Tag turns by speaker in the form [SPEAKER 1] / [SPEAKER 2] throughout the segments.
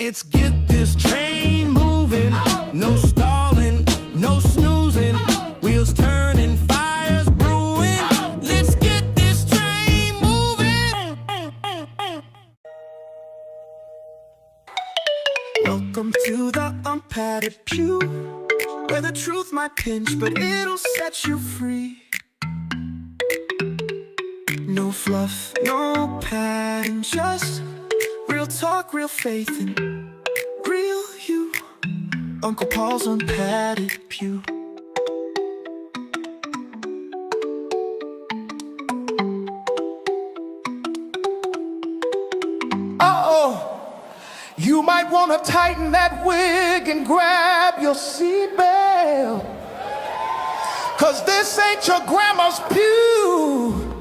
[SPEAKER 1] Let's get this train moving. No stalling, no snoozing. Wheels turning, fires brewing. Let's get this train moving. Welcome to the Unpadded Pew, where the truth might pinch, but it'll set you free. No fluff, no padding, just real talk, real faith, and real you. Uncle Paul's Unpadded Pew.
[SPEAKER 2] Uh-oh, you might want to tighten that wig and grab your seatbelt, 'cause this ain't your grandma's pew.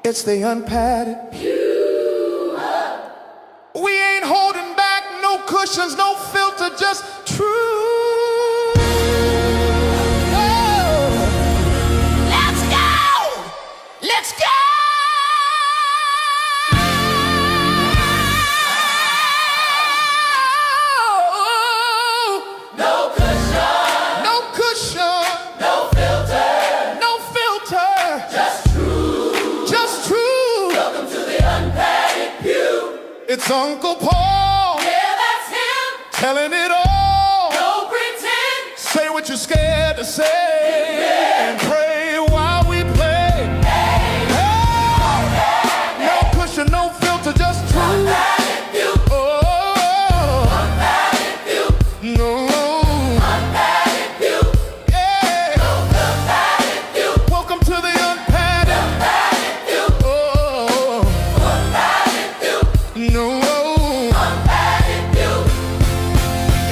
[SPEAKER 2] It's the Unpadded Pew. We ain't holding back, no cushions, no filter, just true. Whoa. Let's go! Let's go! No cushion, no cushion, no filter, no filter, just true, just true. Welcome to the Unpadded Pew. It's Uncle Paul, yeah, that's him, telling it all. No pretend, say what you're scared to say, and pray while we play. Hey, hey. No cushion, no filter, just true. Unpadded Pew. Oh, Unpadded Pew. No. Unpadded Pew. Yeah. Unpadded Pew. Welcome to the Unpadded. Unpadded Pew. Oh. Unpadded Pew. No. Unpadded Pew.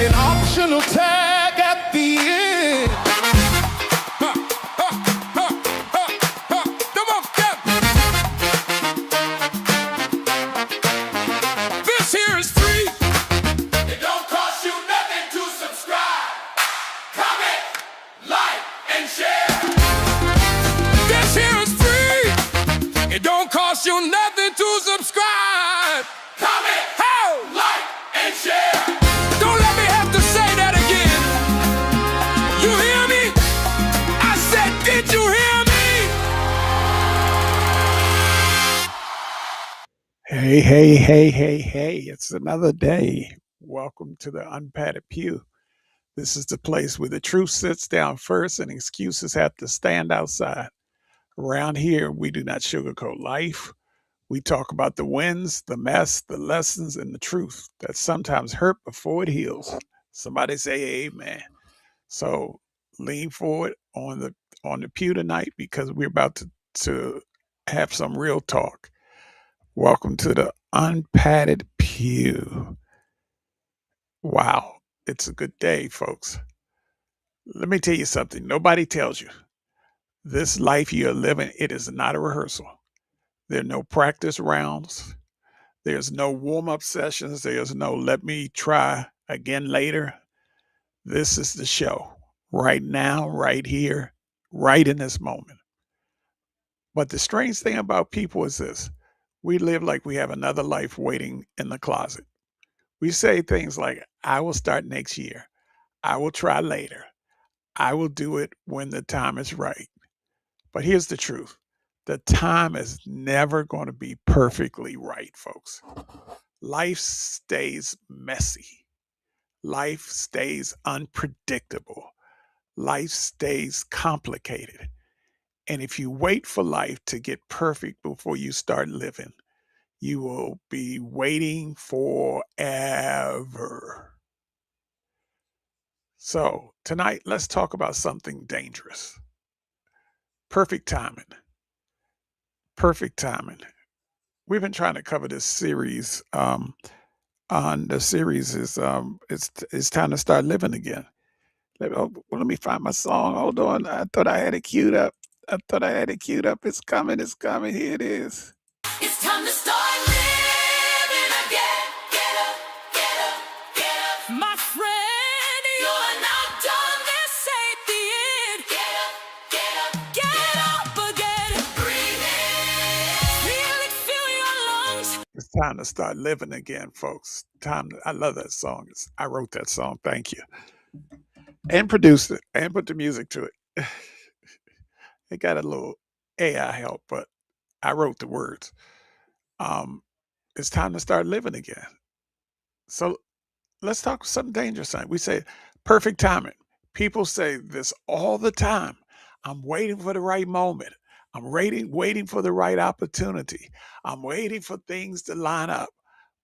[SPEAKER 2] An optional tag at the end. Come on, Cap. This here is free. It don't cost you nothing to subscribe, comment, like, and share. This here is free. It don't cost you nothing to subscribe, comment, like, and share. Don't let me have to say that again. You hear me? I said, did you hear me? Hey, it's another day. Welcome to the Unpadded Pew. This is the place where the truth sits down first and excuses have to stand outside. Around here, we do not sugarcoat life. We talk about the wins, the mess, the lessons, and the truth that sometimes hurt before it heals. Somebody say amen. So lean forward on the pew tonight, because we're about to have some real talk. Welcome to the Unpadded Pew. Wow, it's a good day, folks. Let me tell you something. Nobody tells you. This life you're living, it is not a rehearsal. There are no practice rounds. There's no warm-up sessions. There's no let me try again later. This is the show right now, right here, right in this moment. But the strange thing about people is this. We live like we have another life waiting in the closet. We say things like, I will start next year. I will try later. I will do it when the time is right. But here's the truth. The time is never going to be perfectly right, folks. Life stays messy. Life stays unpredictable. Life stays complicated. And if you wait for life to get perfect before you start living, you will be waiting forever. So tonight, let's talk about something dangerous. Perfect timing. Perfect timing. We've been trying to cover this series. On the series is it's time to start living again. Let me find my song. Hold on. I thought I had it queued up. It's coming. Here it is.
[SPEAKER 3] It's time to start living again. Get up, get up, get up. My friend, you're not done. This ain't the end. Get up, get up, get up again. Breathe in. Feel it, feel your lungs
[SPEAKER 2] It's time to start living again, folks. I love that song. I wrote that song. Thank you. And produced it and put the music to it. It got a little AI help, but I wrote the words. Um, it's time to start living again. So let's talk something dangerous. Thing. We say perfect timing. People say this all the time. I'm waiting for the right moment. I'm waiting for the right opportunity. I'm waiting for things to line up.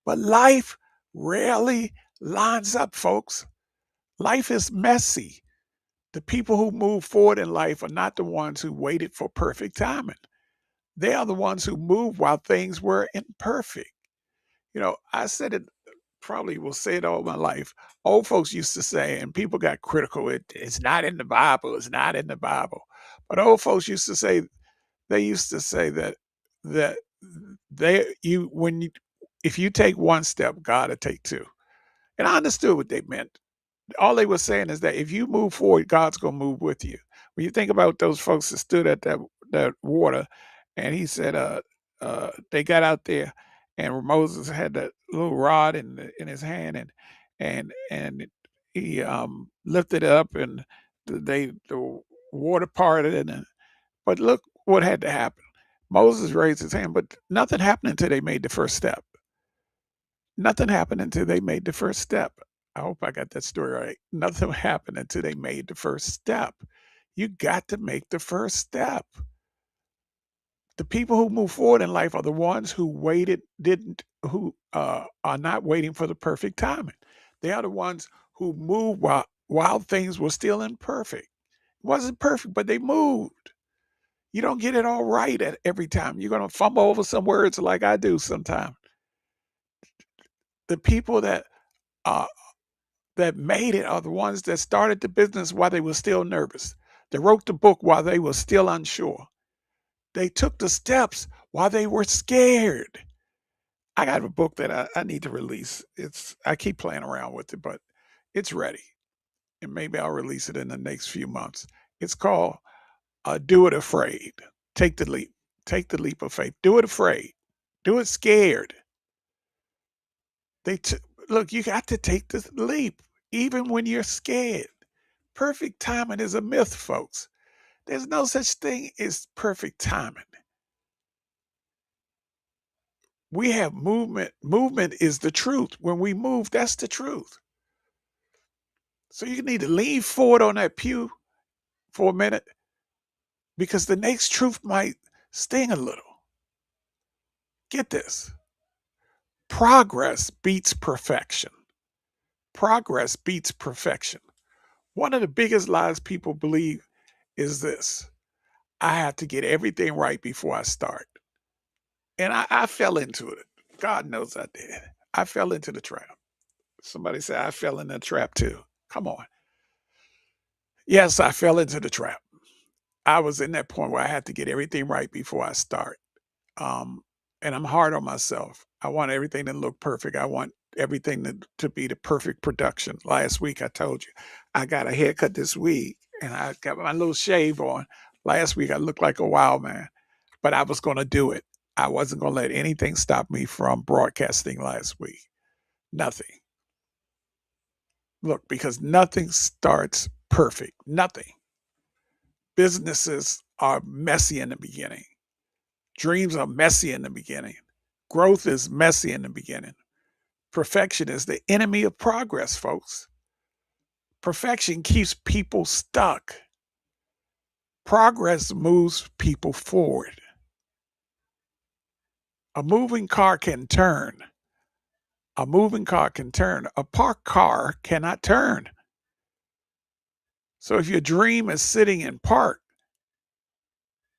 [SPEAKER 2] But life rarely lines up, folks. Life is messy. The people who move forward in life are not the ones who waited for perfect timing. They are the ones who moved while things were imperfect. I said it, probably will say it all my life. Old folks used to say, and people got critical, it's not in the Bible, it's not in the Bible. But old folks used to say, they used to say that they you when you if you take one step, God will take two. And I understood what they meant. All they were saying is that if you move forward, God's gonna move with you. When you think about those folks that stood at that water, and he said, they got out there, and Moses had that little rod in his hand, and he lifted it up, and the water parted, but look what had to happen. Moses raised his hand, but nothing happened until they made the first step. Nothing happened until they made the first step. I hope I got that story right. Nothing happened until they made the first step. You got to make the first step. The people who move forward in life are the ones who who are not waiting for the perfect timing. They are the ones who moved while things were still imperfect. It wasn't perfect, but they moved. You don't get it all right at every time. You're gonna fumble over some words like I do sometimes. The people uh, that made it are the ones that started the business while they were still nervous. They wrote the book while they were still unsure. They took the steps while they were scared. I got a book that I need to release. I keep playing around with it, but it's ready. And maybe I'll release it in the next few months. It's called Do It Afraid. Take the leap. Take the leap of faith. Do it afraid. Do it scared. They t- Look, you got to take the leap, even when you're scared. Perfect timing is a myth, folks. There's no such thing as perfect timing. We have movement. Movement is the truth. When we move, that's the truth. So you need to lean forward on that pew for a minute because the next truth might sting a little. Get this. Progress beats perfection. Progress beats perfection. One of the biggest lies people believe is this: I have to get everything right before I start. And I fell into it. God knows I did. I fell into the trap. Somebody said I fell in the trap too. Come on. Yes, I fell into the trap. I was in that point where I had to get everything right before I start. Um, and I'm hard on myself. I want everything to look perfect. I want everything to be the perfect production. Last week, I told you I got a haircut this week and I got my little shave on. Last week, I looked like a wild man, but I was going to do it. I wasn't going to let anything stop me from broadcasting last week. Nothing. Look, because nothing starts perfect. Nothing. Businesses are messy in the beginning. Dreams are messy in the beginning. Growth is messy in the beginning. Perfection is the enemy of progress, folks. Perfection keeps people stuck. Progress moves people forward. A moving car can turn. A moving car can turn. A parked car cannot turn. So if your dream is sitting in park,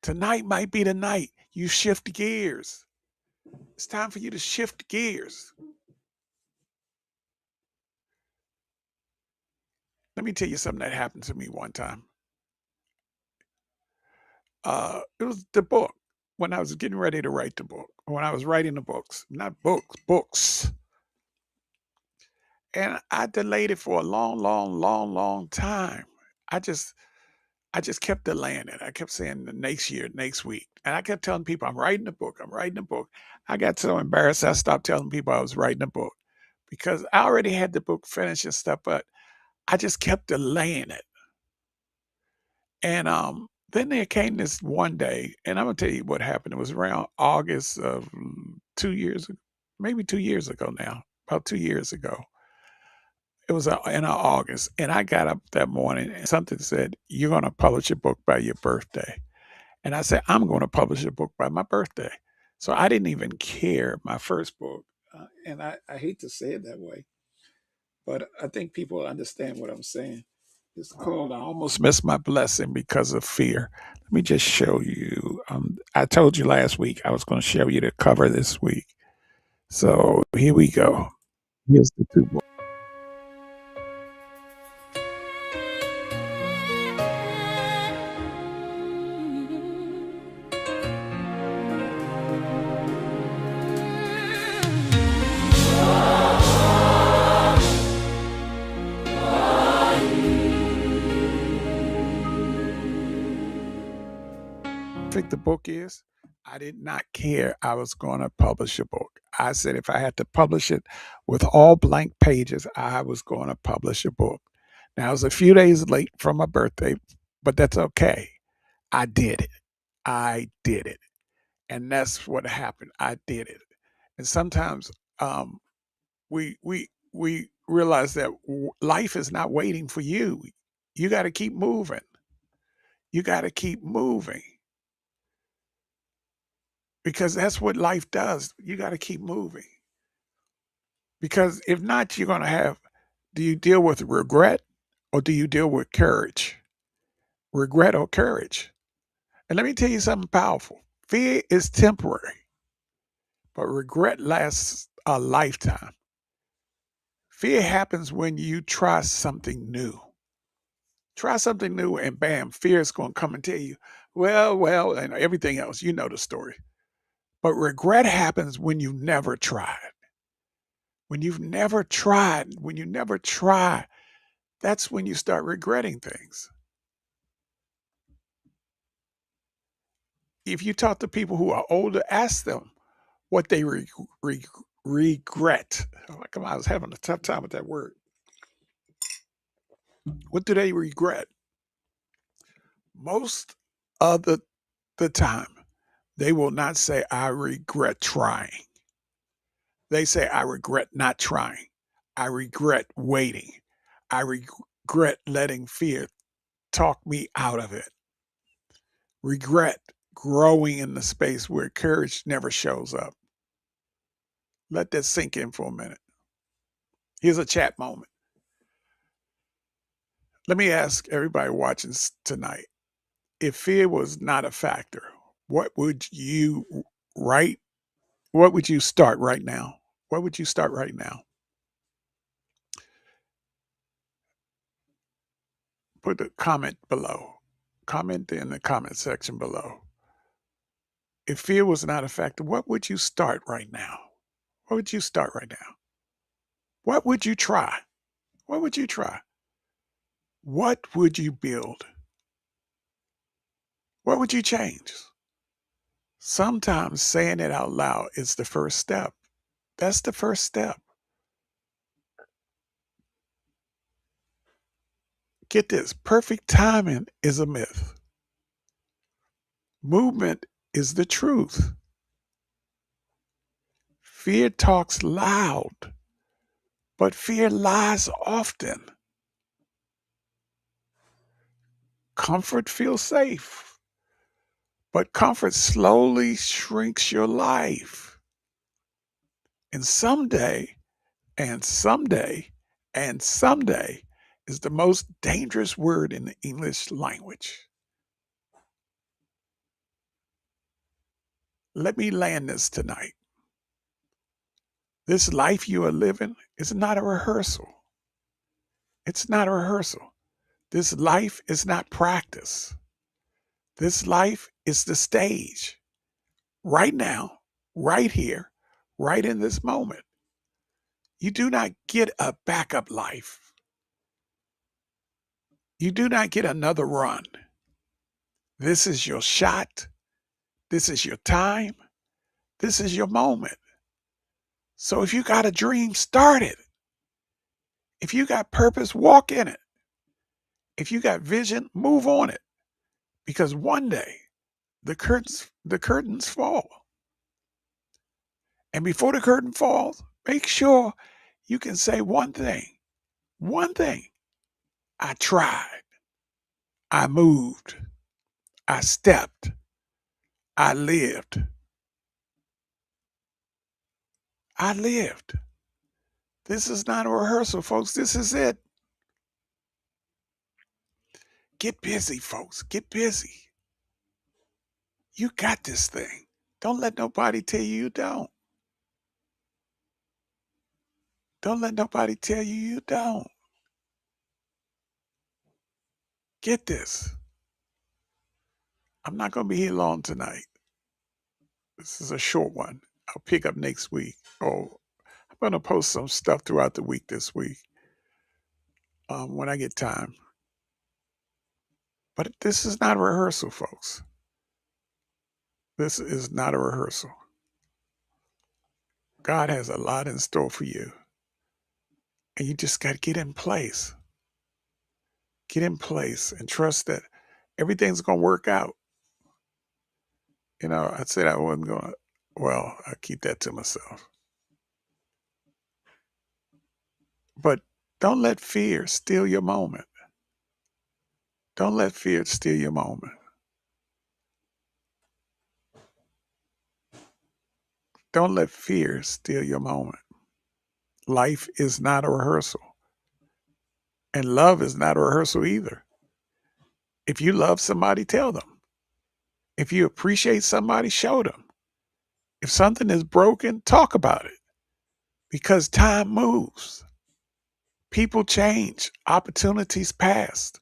[SPEAKER 2] tonight might be the night you shift gears. It's time for you to shift gears. Let me tell you something that happened to me one time. It was the book when I was getting ready to write the book, when I was writing the books, not books, books. And I delayed it for a long, long, long, long time. I just, I just kept delaying it. I kept saying the next year, next week. And I kept telling people, I'm writing a book. I'm writing a book. I got so embarrassed, I stopped telling people I was writing a book because I already had the book finished and stuff, but I just kept delaying it. And then there came this one day, and I'm gonna tell you what happened. It was around August of 2 years, maybe 2 years ago now, about 2 years ago. It was in August, and I got up that morning and something said, "You're gonna publish a book by your birthday." And I said, "I'm gonna publish a book by my birthday." So I didn't even care, my first book, and I hate to say it that way, but I think people understand what I'm saying. It's called "I Almost Missed My Blessing Because of Fear." Let me just show you. I told you last week I was gonna show you the cover this week. So here we go. Here's the two books. I think the book is, I did not care I was going to publish a book. I said if I had to publish it with all blank pages, I was going to publish a book. Now, it was a few days late from my birthday, but that's okay. I did it. I did it. And that's what happened. I did it. And sometimes we realize that life is not waiting for you. You got to keep moving. You got to keep moving because that's what life does. You got to keep moving because if not, you're going to have. Do you deal with regret or do you deal with courage? Regret or courage? And let me tell you something powerful. Fear is temporary, but regret lasts a lifetime. Fear happens when you try something new. Try something new and bam, fear is going to come and tell you, well, and everything else. You know the story. But regret happens when you never tried. When you've never tried, when you never try, that's when you start regretting things. If you talk to people who are older, ask them what they regret. Oh, come on, I was having a tough time with that word. What do they regret? Most of the time, they will not say, I regret trying. They say, I regret not trying. I regret waiting. I regret letting fear talk me out of it. Regret growing in the space where courage never shows up. Let that sink in for a minute. Here's a chat moment. Let me ask everybody watching tonight, if fear was not a factor, what would you write? What would you start right now? What would you start right now? Put a comment below. Comment in the comment section below. If fear was not a factor, what would you start right now? What would you start right now? What would you try? What would you try? What would you build? What would you change? Sometimes saying it out loud is the first step. That's the first step. Get this, perfect timing is a myth. Movement is the truth. Fear talks loud, but fear lies often. Comfort feels safe, but comfort slowly shrinks your life. And someday, and someday, and someday is the most dangerous word in the English language. Let me land this tonight. This life you are living is not a rehearsal. It's not a rehearsal. This life is not practice. This life is the stage. Right now, right here, right in this moment. You do not get a backup life. You do not get another run. This is your shot. This is your time. This is your moment. So if you got a dream, start it. If you got purpose, walk in it. If you got vision, move on it. Because one day the curtains fall. And before the curtain falls, make sure you can say one thing. One thing. I tried. I moved. I stepped. I lived. I lived. This is not a rehearsal, folks. This is it. Get busy, folks. Get busy. You got this thing. Don't let nobody tell you you don't. Don't let nobody tell you you don't. Get this. I'm not going to be here long tonight. This is a short one. I'll pick up next week. Oh, I'm going to post some stuff throughout the week this week when I get time. But this is not a rehearsal, folks. This is not a rehearsal. God has a lot in store for you. And you just got to get in place. Get in place and trust that everything's going to work out. You know, I said I wasn't going to, well, I keep that to myself. But don't let fear steal your moment. Don't let fear steal your moment. Don't let fear steal your moment. Life is not a rehearsal. And love is not a rehearsal either. If you love somebody, tell them. If you appreciate somebody, show them. If something is broken, talk about it. Because time moves. People change. Opportunities pass.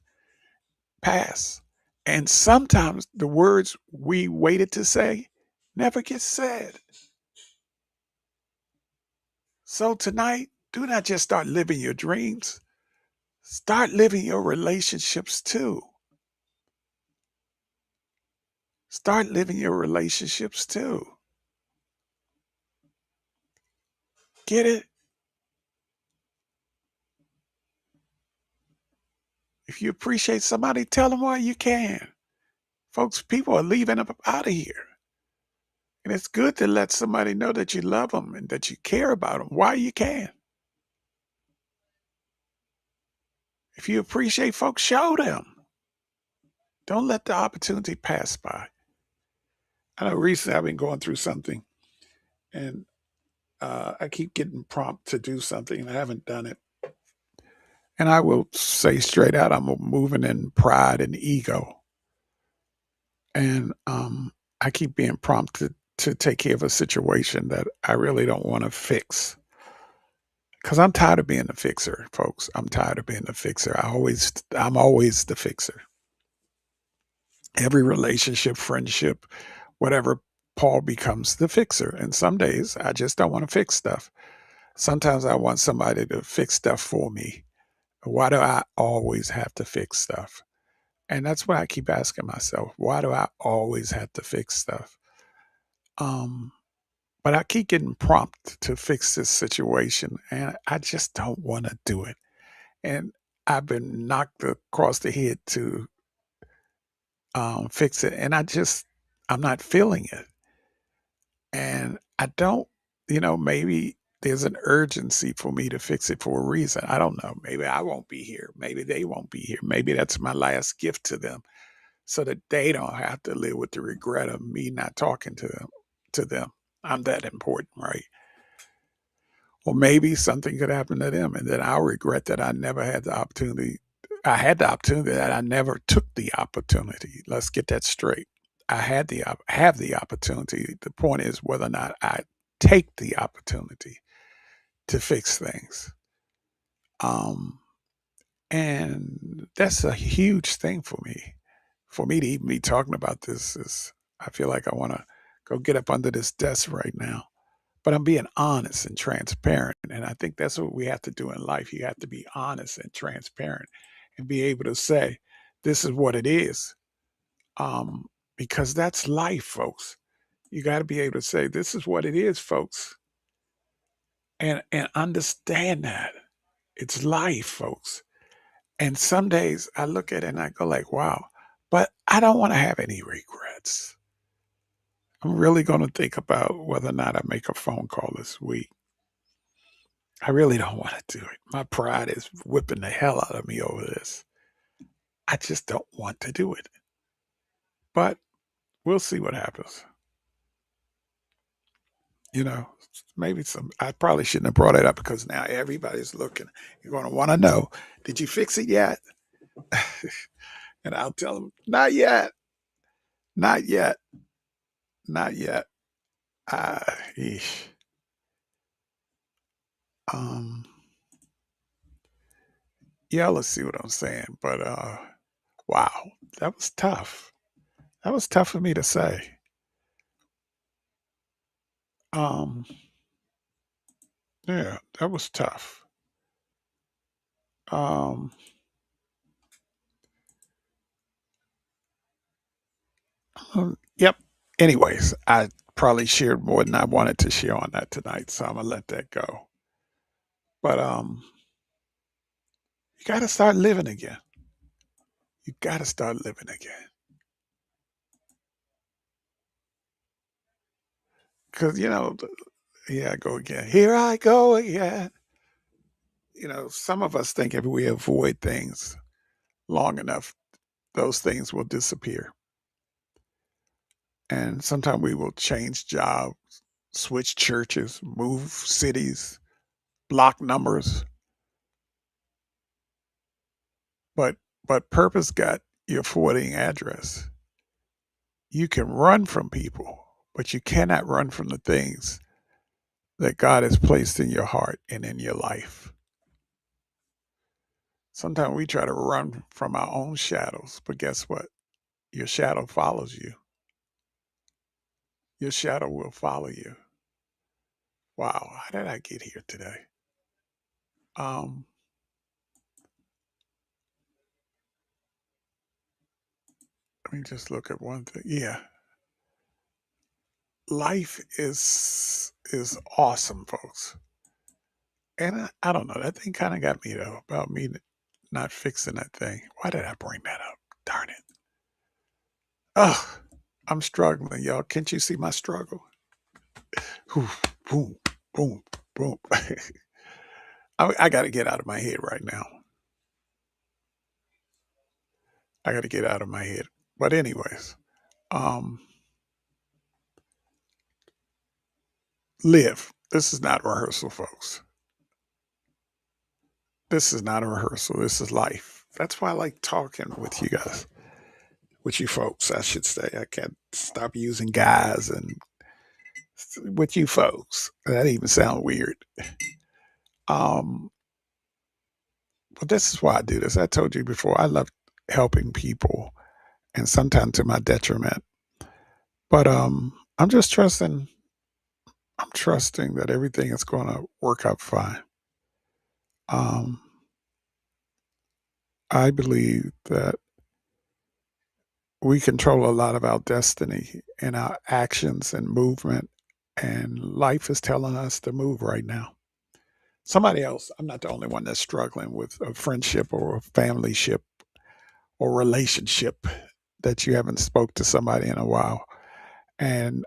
[SPEAKER 2] And sometimes the words we waited to say never get said. So tonight, do not just start living your dreams. Start living your relationships too. Start living your relationships too. Get it? If you appreciate somebody, tell them why you can. Folks, people are leaving up out of here. And it's good to let somebody know that you love them and that you care about them while you can. If you appreciate folks, show them. Don't let the opportunity pass by. I know recently I've been going through something and I keep getting prompt to do something and I haven't done it. And I will say straight out, I'm moving in pride and ego. And I keep being prompted to take care of a situation that I really don't want to fix. Because I'm tired of being the fixer, folks. I'm tired of being the fixer. I'm always the fixer. Every relationship, friendship, whatever, Paul becomes the fixer. And some days I just don't want to fix stuff. Sometimes I want somebody to fix stuff for me. Why do I always have to fix stuff? And that's what I keep asking myself. Why do I always have to fix stuff? But I keep getting prompted to fix this situation, and I just don't want to do it. And I've been knocked across the head to fix it, and I'm not feeling it. And I don't, maybe there's an urgency for me to fix it for a reason. I don't know. Maybe I won't be here. Maybe they won't be here. Maybe that's my last gift to them so that they don't have to live with the regret of me not talking to them. I'm that important, right? Or maybe something could happen to them and then I'll regret that I never had the opportunity. I had the opportunity that I never took the opportunity. Let's get that straight. I have the opportunity. The point is whether or not I take the opportunity to fix things. Um, and that's a huge thing for me. For me to even be talking about this is, I feel like I want to go get up under this desk right now. But I'm being honest and transparent. And I think that's what we have to do in life. You have to be honest and transparent and be able to say, this is what it is. because that's life, folks. You got to be able to say, this is what it is, folks, and understand that. It's life, folks. And some days I look at it and I go like, wow, but I don't want to have any regrets. I'm really going to think about whether or not I make a phone call this week. I really don't want to do it. My pride is whipping the hell out of me over this. I just don't want to do it. But we'll see what happens. You know, maybe I probably shouldn't have brought it up because now everybody's looking. You're going to want to know, did you fix it yet? And I'll tell them, not yet, not yet, not yet. Eesh. Um, yeah, let's see what I'm saying. But wow, that was tough. That was tough for me to say. Um, yeah, that was tough. Um, yep. Anyways, I probably shared more than I wanted to share on that tonight, so I'm gonna let that go. But you got to start living again. You got to start living again. Because here I go again. Here I go again. Some of us think if we avoid things long enough, those things will disappear. And sometimes we will change jobs, switch churches, move cities, block numbers. But purpose got your forwarding address. You can run from people, but you cannot run from the things that God has placed in your heart and in your life. Sometimes we try to run from our own shadows, but guess what? Your shadow follows you. Your shadow will follow you. Wow, how did I get here today? Um, Let me just look at one thing. Yeah, life is awesome, folks. And I don't know. That thing kind of got me though about me not fixing that thing. Why did I bring that up? Darn it. Ugh, I'm struggling, y'all. Can't you see my struggle? Whew, boom, boom, boom. I got to get out of my head right now. I got to get out of my head. But anyways, um, live. This is not rehearsal, folks. This is not a rehearsal. This is life. That's why I like talking with you guys, with you folks, I should say. I can't stop using guys and with you folks. That even sounds weird. Um, but this is why I do this. I told you before, I love helping people and sometimes to my detriment. But I'm just trusting that everything is going to work out fine. Um, I believe that we control a lot of our destiny and our actions and movement, and life is telling us to move right now. Somebody else, I'm not the only one that's struggling with a friendship or a family ship or relationship that you haven't spoke to somebody in a while, and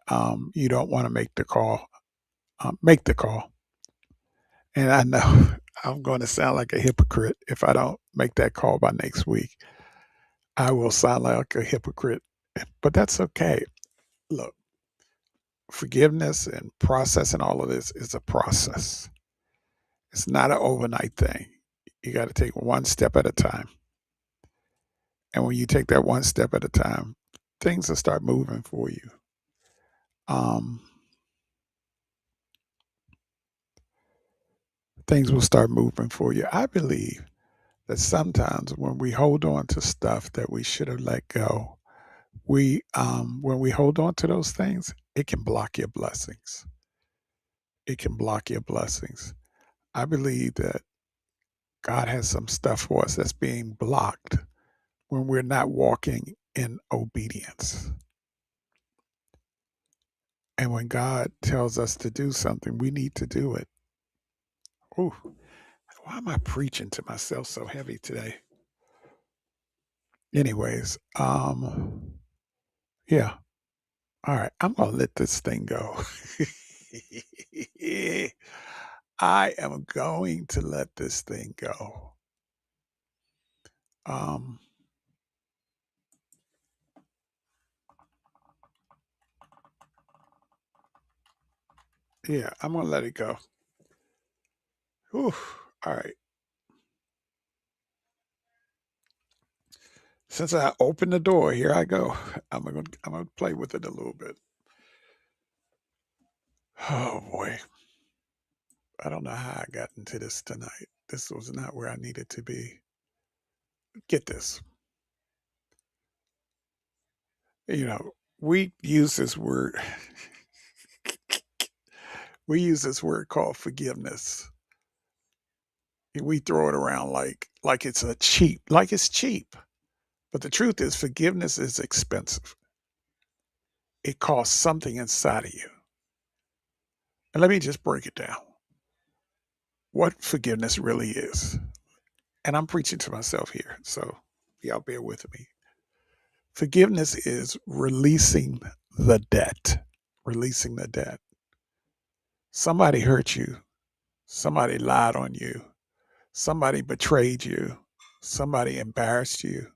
[SPEAKER 2] you don't want to make the call. Make the call. And I know I'm going to sound like a hypocrite if I don't make that call by next week. I will sound like a hypocrite, but that's okay. Look, forgiveness and processing all of this is a process. It's not an overnight thing. You got to take one step at a time. And when you take that one step at a time, things will start moving for you. Um, Things will start moving for you. I believe that sometimes when we hold on to stuff that we should have let go, when we hold on to those things, it can block your blessings. It can block your blessings. I believe that God has some stuff for us that's being blocked when we're not walking in obedience. And when God tells us to do something, we need to do it. Ooh, why am I preaching to myself so heavy today? Anyways, yeah. All right, I'm gonna let this thing go. I am going to let this thing go. Um, yeah, I'm gonna let it go. Whew, all right. Since I opened the door, here I go. I'm gonna play with it a little bit. Oh boy. I don't know how I got into this tonight. This was not where I needed to be. Get this. You know, we use this word we use this word called forgiveness. We throw it around like it's like it's cheap. But the truth is forgiveness is expensive. It costs something inside of you. And let me just break it down. What forgiveness really is. And I'm preaching to myself here, so y'all bear with me. Forgiveness is releasing the debt. Releasing the debt. Somebody hurt you. Somebody lied on you. Somebody betrayed you. Somebody embarrassed you.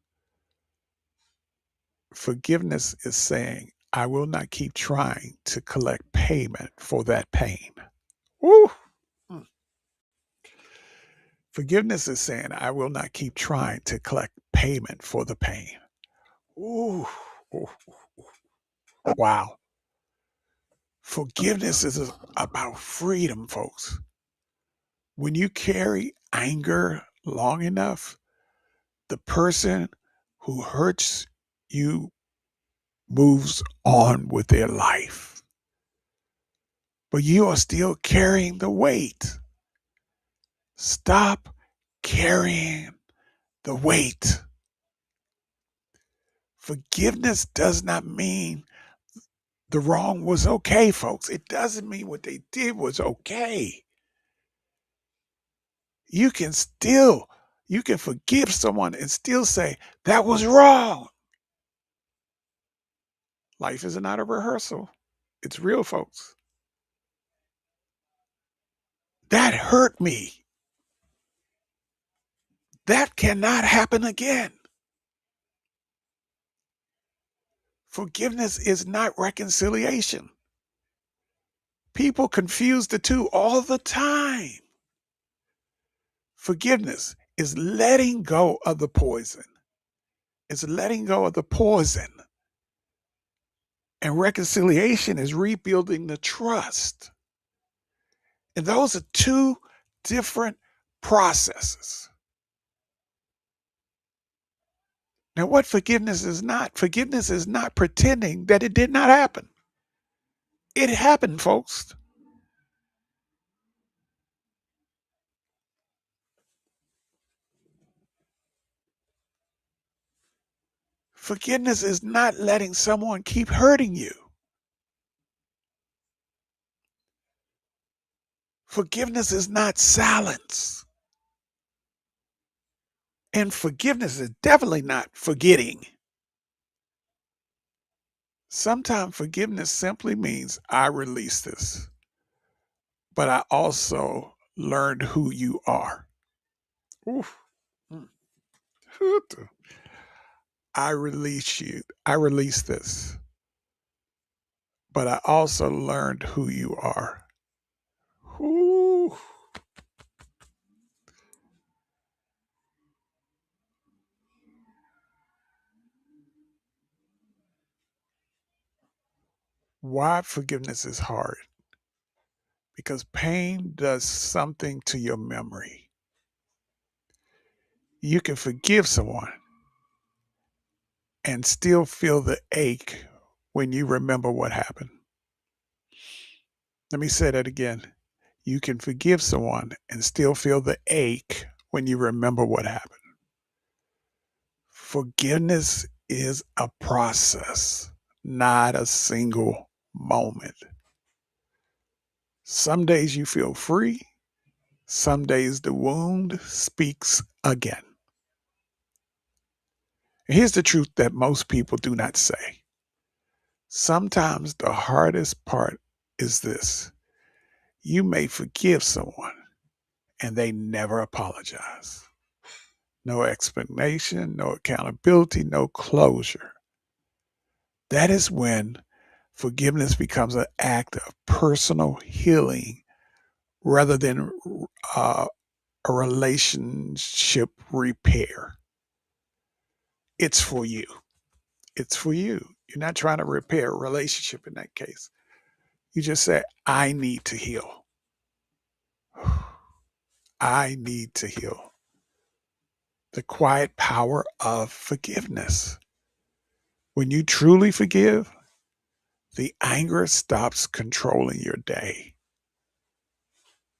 [SPEAKER 2] Forgiveness is saying, I will not keep trying to collect payment for that pain. Woo! Mm. Forgiveness is saying, I will not keep trying to collect payment for the pain. Ooh. Ooh. Wow. Forgiveness is about freedom, folks. When you carry anger long enough, the person who hurts you moves on with their life. But you are still carrying the weight. Stop carrying the weight. Forgiveness does not mean the wrong was okay, folks. It doesn't mean what they did was okay. You can forgive someone and still say, that was wrong. Life is not a rehearsal. It's real, folks. That hurt me. That cannot happen again. Forgiveness is not reconciliation. People confuse the two all the time. Forgiveness is letting go of the poison. It's letting go of the poison. And reconciliation is rebuilding the trust. And those are two different processes. Now, what forgiveness is not pretending that it did not happen. It happened, folks. Forgiveness is not letting someone keep hurting you. Forgiveness is not silence. And forgiveness is definitely not forgetting. Sometimes forgiveness simply means I release this, but I also learned who you are. Oof. Mm. I release you. I release this, but I also learned who you are. Ooh. Why forgiveness is hard? Because pain does something to your memory. You can forgive someone and still feel the ache when you remember what happened. Let me say that again. You can forgive someone and still feel the ache when you remember what happened. Forgiveness is a process, not a single moment. Some days you feel free, some days the wound speaks again. And here's the truth that most people do not say. Sometimes the hardest part is this: you may forgive someone and they never apologize. No explanation, no accountability, no closure. That is when forgiveness becomes an act of personal healing rather than uh, a relationship repair. It's for you. It's for you. You're not trying to repair a relationship in that case. You just say, I need to heal. I need to heal. The quiet power of forgiveness. When you truly forgive, the anger stops controlling your day.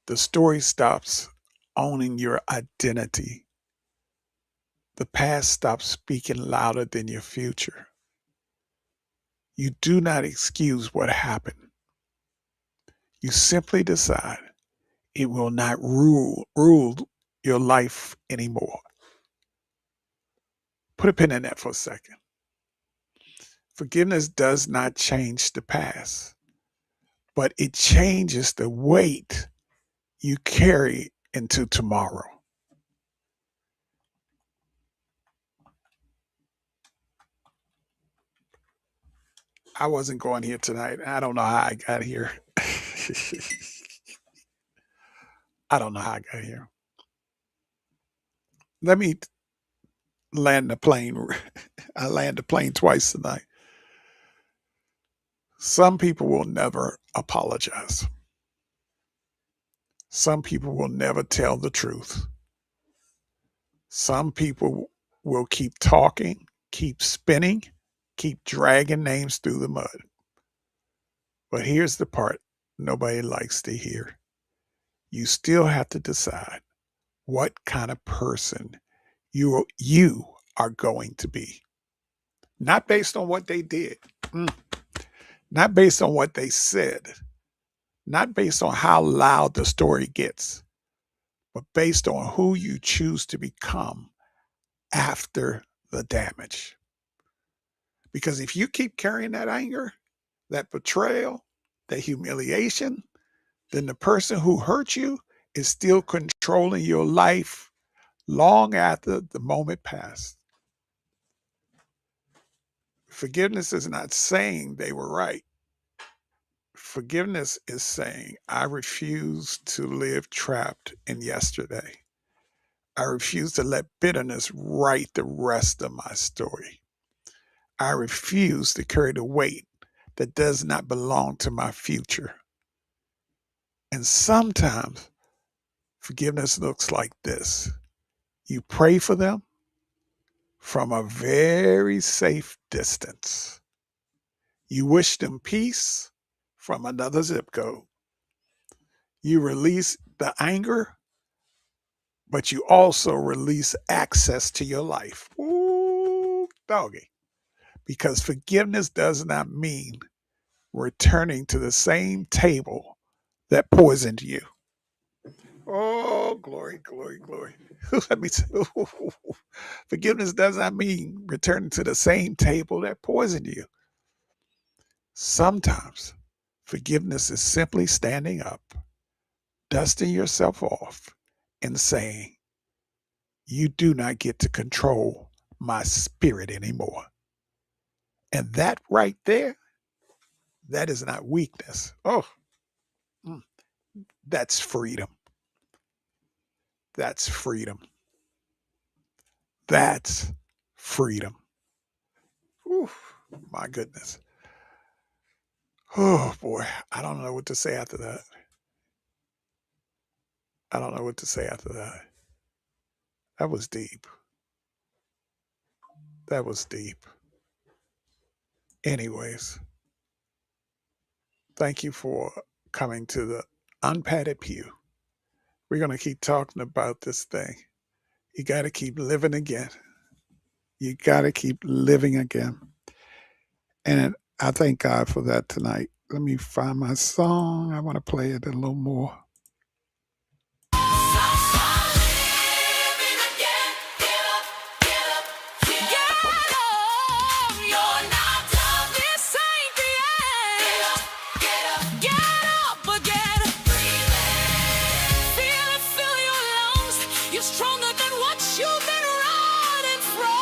[SPEAKER 2] The story stops owning your identity. The past stops speaking louder than your future. You do not excuse what happened. You simply decide it will not rule your life anymore. Put a pin in that for a second. Forgiveness does not change the past, but it changes the weight you carry into tomorrow. I wasn't going here tonight. I don't know how I got here. I don't know how I got here. Let me land the plane. I land the plane twice tonight. Some people will never apologize. Some people will never tell the truth. Some people will keep talking, keep spinning, keep dragging names through the mud. But here's the part nobody likes to hear. You still have to decide what kind of person you are going to be. Not based on what they did, not based on what they said, not based on how loud the story gets, but based on who you choose to become after the damage. Because if you keep carrying that anger, that betrayal, that humiliation, then the person who hurt you is still controlling your life long after the moment passed. Forgiveness is not saying they were right. Forgiveness is saying, I refuse to live trapped in yesterday. I refuse to let bitterness write the rest of my story. I refuse to carry the weight that does not belong to my future. And sometimes forgiveness looks like this: you pray for them from a very safe distance. You wish them peace from another zip code. You release the anger, but you also release access to your life. Ooh, doggy. Because forgiveness does not mean returning to the same table that poisoned you. Oh, glory, glory, glory. Let me forgiveness does not mean returning to the same table that poisoned you. Sometimes forgiveness is simply standing up, dusting yourself off, and saying, you do not get to control my spirit anymore. And that right there, that is not weakness. Oh, mm, that's freedom. That's freedom. That's freedom. Whew, my goodness. Oh boy, I don't know what to say after that. I don't know what to say after that. That was deep. That was deep. Anyways, thank you for coming to the Unpadded Pew. We're going to keep talking about this thing. You got to keep living again. You got to keep living again. And I thank God for that tonight. Let me find my song. I want to play it a little more.
[SPEAKER 3] Stronger than what you've been running from.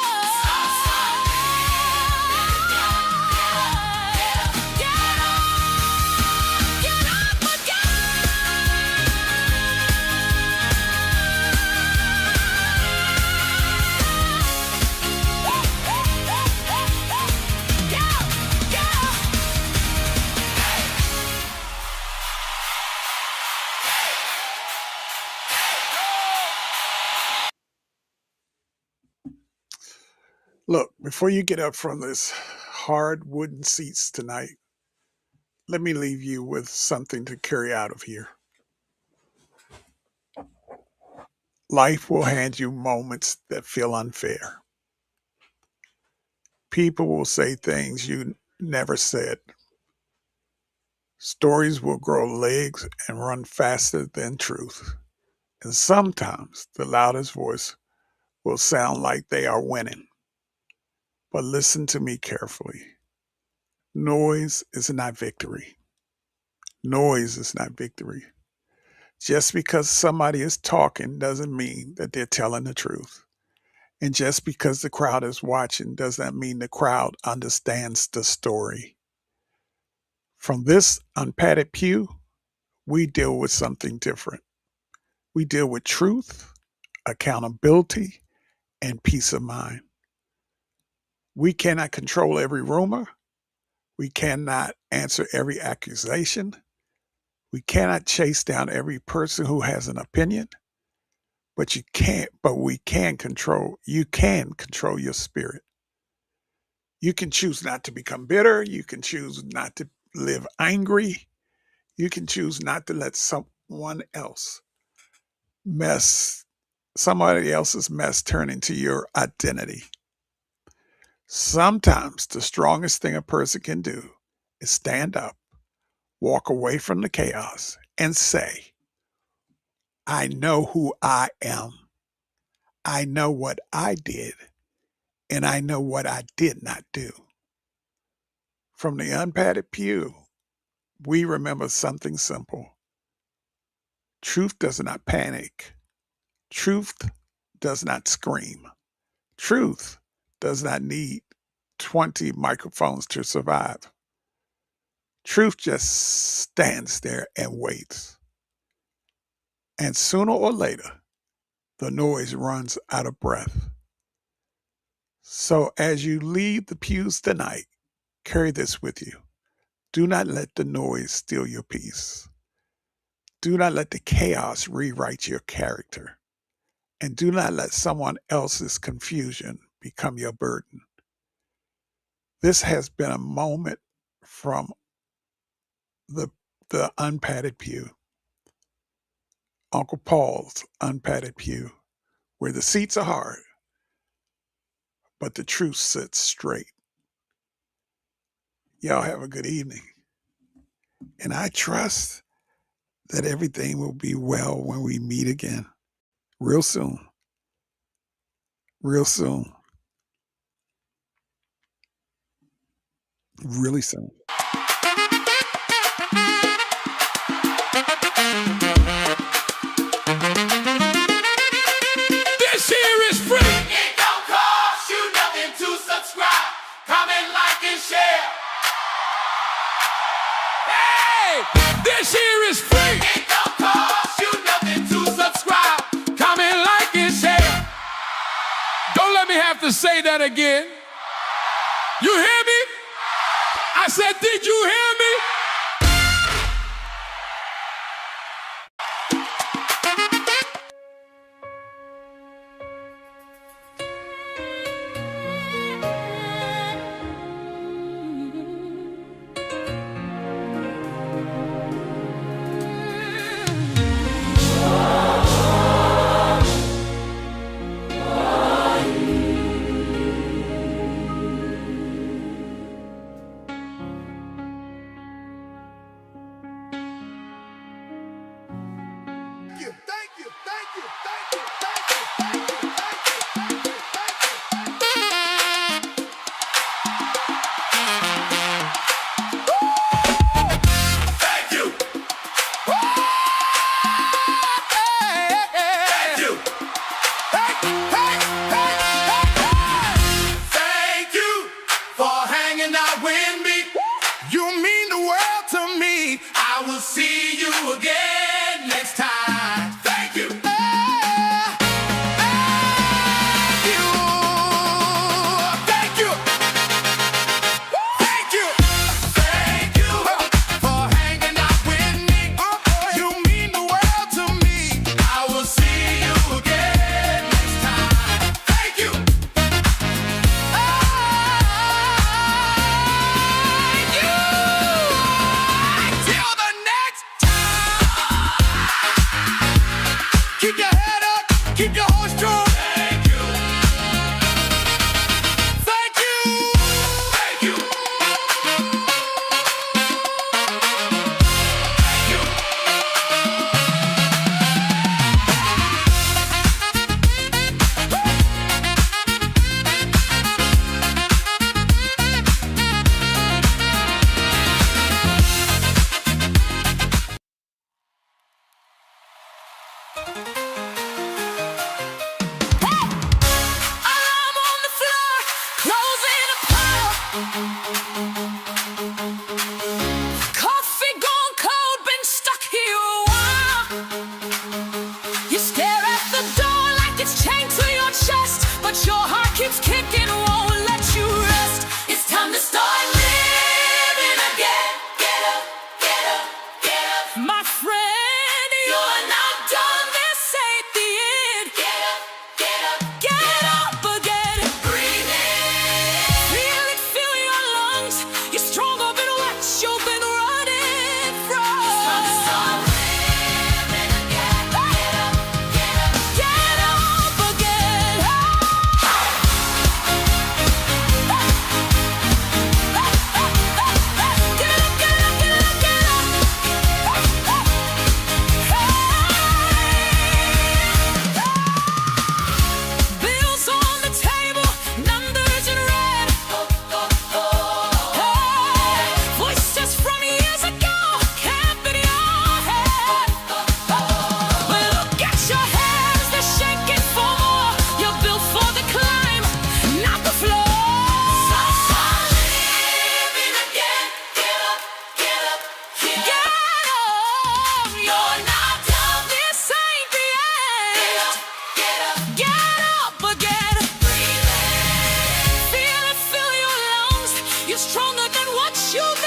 [SPEAKER 3] Get up
[SPEAKER 2] Look, before you get up from this hard wooden seats tonight, let me leave you with something to carry out of here. Life will hand you moments that feel unfair. People will say things you never said. Stories will grow legs and run faster than truth. And sometimes the loudest voice will sound like they are winning. But listen to me carefully. Noise is not victory. Noise is not victory. Just because somebody is talking doesn't mean that they're telling the truth. And just because the crowd is watching doesn't mean the crowd understands the story. From this unpadded pew, we deal with something different. We deal with truth, accountability, and peace of mind. We cannot control every rumor. We cannot answer every accusation. We cannot chase down every person who has an opinion. But we can control, you can control your spirit. You can choose not to become bitter. You can choose not to live angry. You can choose not to let somebody else's mess turn into your identity. Sometimes the strongest thing a person can do is stand up, walk away from the chaos, and say, I know who I am. I know what I did, and I know what I did not do. From the unpadded pew, we remember something simple. Truth does not panic. Truth does not scream. Truth does not need 20 microphones to survive. Truth just stands there and waits. And sooner or later, the noise runs out of breath. So as you leave the pews tonight, carry this with you. Do not let the noise steal your peace. Do not let the chaos rewrite your character. And do not let someone else's confusion become your burden. This has been a moment from the unpadded pew, Uncle Paul's unpadded pew, where the seats are hard, but the truth sits straight. Y'all have a good evening. And I trust that everything will be well when we meet again. Real soon. Real soon. Really soon.
[SPEAKER 1] This here is free. It don't cost you nothing to subscribe, comment, like, and share. Hey, this here is free. It don't cost you nothing to subscribe, comment, like, and share. Don't let me have to say that again. You hear me? I said, did you hear me? Keep your head up, keep your